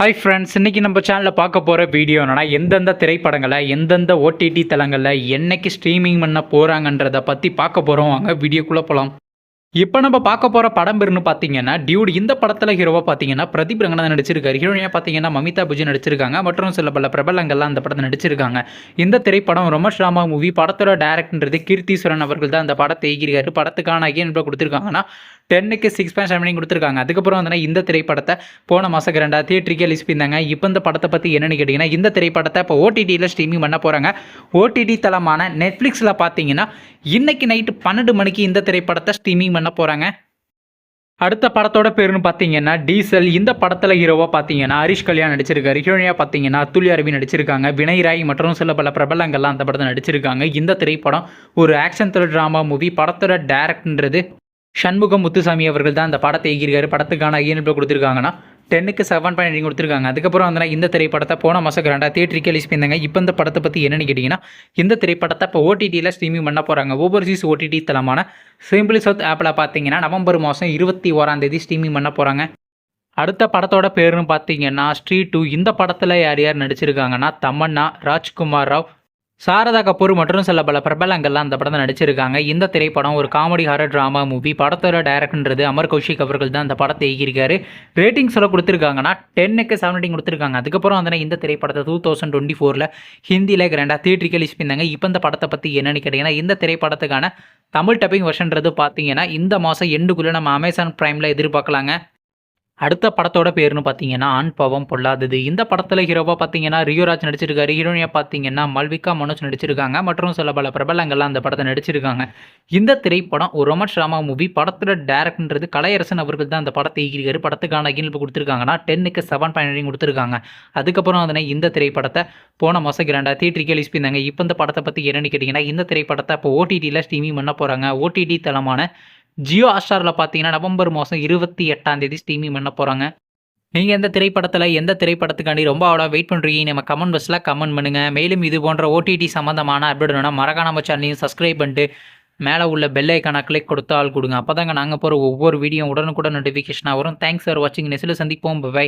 Hi friends, இன்றைக்கி நம்ம சேனலில் பார்க்க போகிற வீடியோ என்னன்னா, எந்தெந்த திரைப்படங்களை எந்தெந்த ஓடிடி தளங்களில் என்னைக்கு ஸ்ட்ரீமிங் பண்ண போகிறாங்கன்றதை பற்றி பார்க்க போகிறோம். வாங்க வீடியோக்குள்ளே போகலாம். இப்போ நம்ம பார்க்க போகிற படம் பேருன்னு பார்த்தீங்கன்னா டியூட். இந்த படத்தில் ஹீரோவாக பார்த்தீங்கன்னா பிரதீப் ரங்கநாதன் நடிச்சிருக்காரு. ஹீரோயினாக பார்த்தீங்கன்னா மமிதா புஜி நடிச்சிருக்காங்க. மற்றும் சில பல பிரபலங்கள்லாம் அந்த படத்தை நடிச்சிருக்காங்க. இந்த திரைப்படம் ரொம்ப ட்ராமா மூவி. படத்தோட டேரக்டர்ன்றது கீர்த்திஸ்வரன் அவர்கள் தான் அந்த படத்தை இயக்கியிருக்காரு. படத்துக்கான அகைன் இப்போ கொடுத்துருக்காங்கன்னா 10க்கு 6.7 கொடுத்துருக்காங்க. அதுக்கப்புறம் வந்து இந்த திரைப்படத்தை போன மாதம் 2 தியேட்டருக்கு ரிலீஸ் பண்ணியிருந்தாங்க. இப்போ இந்த படத்தை பற்றி என்னென்னு கேட்டிங்கன்னா, இந்த திரைப்படத்தை இப்போ ஓடிடியில் ஸ்ட்ரீமிங் பண்ண போகிறாங்க. ஓடிடி தளமான நெட்ஃப்ளிக்ஸில் பார்த்தீங்கன்னா இன்னைக்கு நைட்டு 12 மணிக்கு இந்த திரைப்படத்தை ஸ்ட்ரீமிங் பண்ண போகிறாங்க. அடுத்த படத்தோட பேருன்னு பார்த்தீங்கன்னா டீசல். இந்த படத்தில் ஹீரோவாக பார்த்தீங்கன்னா ஹரிஷ் கல்யாண் நடிச்சிருக்காரு. ஹீரோயினாக பார்த்தீங்கன்னா அத்துல்யா அரவி நடிச்சிருக்காங்க. வினய் ராய் மற்றும் சில பல பிரபலங்கள்லாம் அந்த படத்தை நடிச்சிருக்காங்க. இந்த திரைப்படம் ஒரு ஆக்ஷன் த்ரில்லர் ட்ராமா மூவி. படத்தோட டேரக்டர்ன்றது சண்முகம் முத்துசாமி அவர்கள் தான் அந்த படத்தை இயக்கியிருக்காரு. படத்துக்கான ஐஎன்எல் கொடுத்துருக்காங்கன்னா 10க்கு 7.8 கொடுத்துருக்காங்க. அதுக்கப்புறம் வந்து இந்த திரைப்படத்தை போன மாதம் 2 தியேட்டருக்கு ரிலீஸ் பண்ணியிருந்தாங்க. இப்போ இந்த படத்தை பற்றி என்னென்னு கேட்டிங்கன்னா, இந்த திரைப்படத்தை இப்போ ஓடிடியில் ஸ்ட்ரீமிங் பண்ண போகிறாங்க. ஓவர்சீஸ் ஓடிடி தளமான சிம்பிள் சவுத் ஆப்பில் பார்த்தீங்கன்னா நவம்பர் மாதம் 21 ஸ்ட்ரீமிங் பண்ண போகிறாங்க. அடுத்த படத்தோட பேருன்னு பார்த்தீங்கன்னா ஸ்ட்ரீட் 2. இந்த படத்தில் யார் யார் நடிச்சிருக்காங்கன்னா தமன்னா, ராஜ்குமார் ராவ், சாரதா கபூர் மற்றும் சில பல பிரபலங்கள்லாம் அந்த படத்தை நடிச்சிருக்காங்க. இந்த திரைப்படம் ஒரு காமெடி ஹாரர் ட்ராமா மூவி. படத்தோட டேரக்டர்ன்றது அமர் கௌஷிக் அவர்கள் தான் அந்த படத்தை இயக்கியிருக்காரு. ரேட்டிங்ஸ் எல்லாம் கொடுத்துருக்காங்கன்னா 10க்கு 7 கொடுத்துருக்காங்க. அதுக்கப்புறம் வந்து இந்த திரைப்படத்தை 2024 ஹிந்தியில் கிராண்டாக தியேட்டருக்கு ரிலீஸ் பண்ணாங்க. இப்போ இந்த படத்தை பற்றி என்னென்னு கேட்டிங்கன்னா, இந்த திரைப்படத்துக்கான தமிழ் டப்பிங் வெர்ஷன்றது பார்த்தீங்கன்னா இந்த மாதம் எண்டுக்குள்ளே நம்ம அமேசான் ப்ரைமில் எதிர்பார்க்கலாங்க. அடுத்த படத்தோட பேருன்னு பார்த்தீங்கன்னா ஆண் பாவம் பொல்லாதது. இந்த படத்தில் ஹீரோவாக பார்த்தீங்கன்னா ரியோராஜ் நடிச்சிருக்காரு. ஹீரோயினாக பார்த்தீங்கன்னா மல்விகா மனோஜ் நடிச்சிருக்காங்க. மற்றும் சில பல பிரபலங்கள்லாம் அந்த படத்தை நடிச்சிருக்காங்க. இந்த திரைப்படம் ஒரு ரொமான்ஸ் ட்ராமா மூவி. படத்தோட டேரக்டர்ன்றது கலையரசன் அவர்கள் தான் அந்த படத்தை இயக்கியிருக்காரு. படத்துக்கான அகில் கொடுத்துருக்காங்கன்னா 10க்கு 7.9 கொடுத்துருக்காங்க. அதுக்கப்புறம் வந்து இந்த திரைப்படத்தை போன மாதம் 2 தியேட்டருக்கு ரிலீஸ் பண்ணியிருந்தாங்க. இப்போ இந்த படத்தை பற்றி என்னென்னு கேட்டிங்கன்னா, இந்த திரைப்படத்தை இப்போ ஓடிடியில் ஸ்ட்ரீமிங் பண்ண போகிறாங்க. ஓடிடி தளமான ஜியோ ஹாட்ஸ்டாரில் பார்த்தீங்கன்னா நவம்பர் மாதம் 28 ஸ்ட்ரீமிங் பண்ண போகிறாங்க. நீங்கள் எந்த திரைப்படத்துக்காண்டி ரொம்ப அவ்வளோ வெயிட் பண்ணுறீங்க நம்ம கமெண்ட் பாக்ஸில் கமெண்ட் பண்ணுங்கள். மேலும் இது போன்ற ஓடிடி சம்மந்தமான அப்டேட் வேணும்னா மறக்காம நம்ம சேனலையும் சப்ஸ்கிரைப் பண்ணிட்டு மேலே உள்ள பெல் ஐக்கான கிளிக் கொடுத்து ஆள் கொடுங்க. அப்போ தாங்க நாங்கள் போகிற ஒவ்வொரு வீடியோ உடனுக்குடன் நோட்டிஃபிகேஷனாக வரும். தேங்க்ஸ் ஃபார் வாட்சிங். நெக்ஸ்ட்டில் சந்திப்போம். பை.